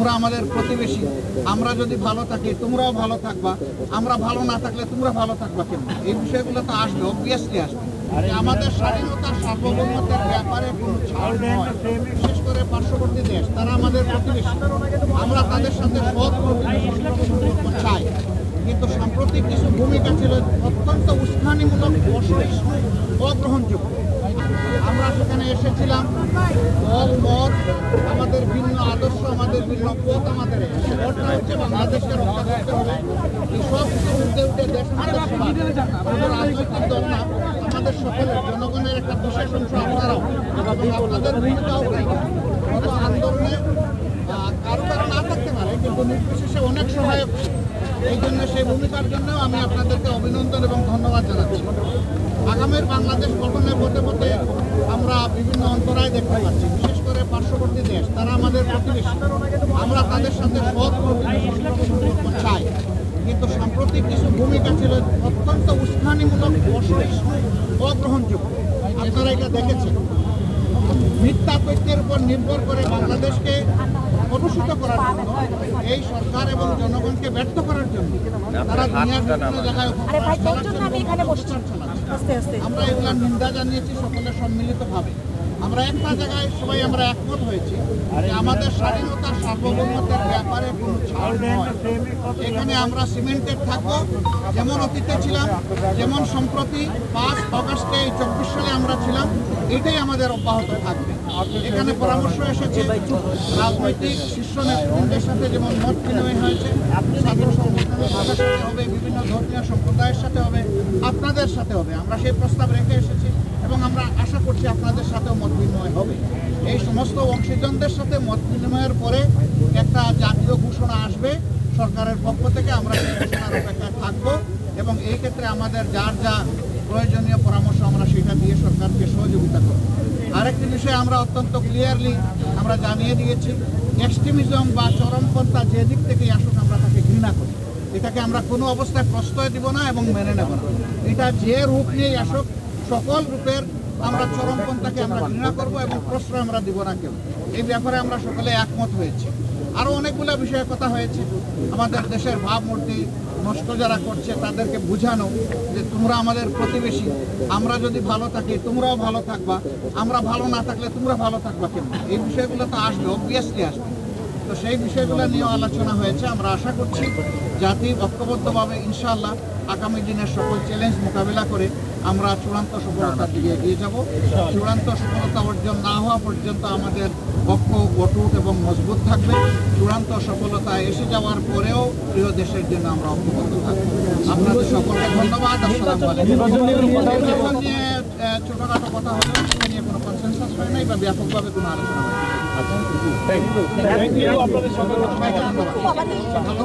তোমরা আমাদের প্রতিবেশী, আমরা যদি ভালো থাকি তোমরাও ভালো থাকবা, আমরা ভালো না থাকলে তোমরা ভালো থাকবা কেন? এই বিষয়গুলো তো আসবে, অবভিয়াসলি আসবে। আমাদের স্বাধীনতা সার্বভৌমত্বের ব্যাপারে কোনো ছাড় নয়। বিশেষ করে পার্শ্ববর্তী দেশ, তারা আমাদের প্রতিবেশী, আমরা তাদের সাথে সৎ সম্পর্ক চাই। কিন্তু সাম্প্রতিক কিছু ভূমিকা ছিল অত্যন্ত উস্কানিমূলক, অসহিষ্ণু, অগ্রহণযোগ্য। আমরা সেখানে এসেছিলাম, দল মত, আমাদের ভিন্ন আদর্শ, আমাদের ভিন্ন পথ, আমাদের হচ্ছে বাংলাদেশকে রক্ষা করতে হবে। এই সব কিছু উঠে উঠে দেশ রাজনৈতিক দল না, আমাদের সকলের জনগণের একটা বিশেষ অংশ আপনারাও, আপনাদের ভূমিকাও গত আন্দোলনে কারো কারো না থাকতে পারে, কিন্তু নির্বিশেষে অনেক সহায়ক। এই জন্য সেই ভূমিকার জন্য আমি আপনাদেরকে অভিনন্দন এবং ধন্যবাদ জানাচ্ছি। আগামীর বাংলাদেশ গঠনের পথে পথে আমরা বিভিন্ন অন্তরায় দেখতে পাচ্ছি, বিশেষ করে পার্শ্ববর্তী দেশ, তারা আমাদের প্রতিবেশী, আমরা তাদের সাথে সৎ সম্পর্ক চাই। কিন্তু সাম্প্রতিক কিছু ভূমিকা ছিল অত্যন্ত উস্কানিমূলক, অসহিষ্ণু, অগ্রহণযোগ্য। আপনারা এটা দেখেছেন। মিথ্যা তথ্যের উপর নির্ভর করে বাংলাদেশকে প্রদূষিত করার জন্য, এই সরকার এবং জনগণকে ব্যর্থ করার জন্য তারা দুনিয়ার বিভিন্ন জায়গায় আমরা এগুলা নিন্দা জানিয়েছি সকলের সম্মিলিতভাবে। আমরা একটা জায়গায় সবাই আমরা একমত হয়েছি যে আমাদের স্বাধীনতার সার্বভৌমত্বের ব্যাপারে কোনো ছাড় নয়। এখানে আমরা সিমেন্টেড থাকবো, যেমন অতীতে ছিলাম, যেমন সম্প্রতি 5 অগস্টে 24 সালে আমরা ছিলাম, এটাই আমাদের অব্যাহত থাকবে। এখানে পরামর্শ এসেছে রাজনৈতিক শীর্ষ নেতৃত্বের সাথে, যেমন মত বিনিময় হয়েছে, ছাত্র সংগঠনের সাথে হবে, বিভিন্ন ধর্মীয় সম্প্রদায়ের সাথে হবে, আপনাদের সাথে হবে। আমরা সেই প্রস্তাব রেখে এসেছি এবং আমরা আশা করছি আপনাদের সাথেও মত বিনিময় হবে। এই সমস্ত অংশীজনদের সাথে মত বিনিময়ের পরে একটা জাতীয় ঘোষণা আসবে সরকারের পক্ষ থেকে। আমরা সেই ঘোষণার অপেক্ষায় থাকবো এবং এই ক্ষেত্রে আমাদের যার যা প্রয়োজনীয় পরামর্শ আমরা সেটা দিয়ে সরকারকে সহযোগিতা করব। আরেকটি বিষয় আমরা অত্যন্ত ক্লিয়ারলি আমরা জানিয়ে দিয়েছি, এক্সট্রিমিজম বা চরমপন্থা যে দিক থেকেই আসুক আমরা তাকে ঘৃণা করি। এটাকে আমরা কোনো অবস্থায় প্রশ্রয় দিব না এবং মেনে নেব না। এটা যে রূপ নিয়েই আসুক, সকল রূপের আমরা চরমপন্থাকে আমরা ঘৃণা করব এবং প্রশ্রয় আমরা দিব না কেউ। এই ব্যাপারে আমরা সকলে একমত হয়েছি। আরও অনেকগুলো বিষয়ের কথা হয়েছে। আমাদের দেশের ভাবমূর্তি নষ্ট যারা করছে তাদেরকে বোঝানো যে তোমরা আমাদের প্রতিবেশী, আমরা যদি ভালো থাকি তোমরাও ভালো থাকবা, আমরা ভালো না থাকলে তোমরা ভালো থাকবা কেন? এই বিষয়গুলো তো আসবে, অবভিয়াসলি আসবে। তো সেই বিষয়গুলো নিয়েও আলোচনা হয়েছে। আমরা আশা করছি জাতি ঐক্যবদ্ধভাবে ইনশাআল্লাহ আগামী দিনের সকল চ্যালেঞ্জ মোকাবিলা করে আমরা চূড়ান্ত সফলতার দিকে এগিয়ে যাব। চূড়ান্ত সফলতা অর্জন না হওয়া পর্যন্ত আমাদের ঐক্য অটুট এবং মজবুত থাকবে। চূড়ান্ত সফলতা এসে যাওয়ার পরেও প্রিয় দেশের জন্য আমরা ঐক্যবদ্ধ থাকব। আপনাদের সকলকে ধন্যবাদ। আসসালামু আলাইকুম। নির্বাচন নিয়ে ছোটখাটো কথা হলো, সে নিয়ে কোনো কনসেনসাস হয় নাই বা ব্যাপকভাবে কোনো আলোচনা হয় নাই।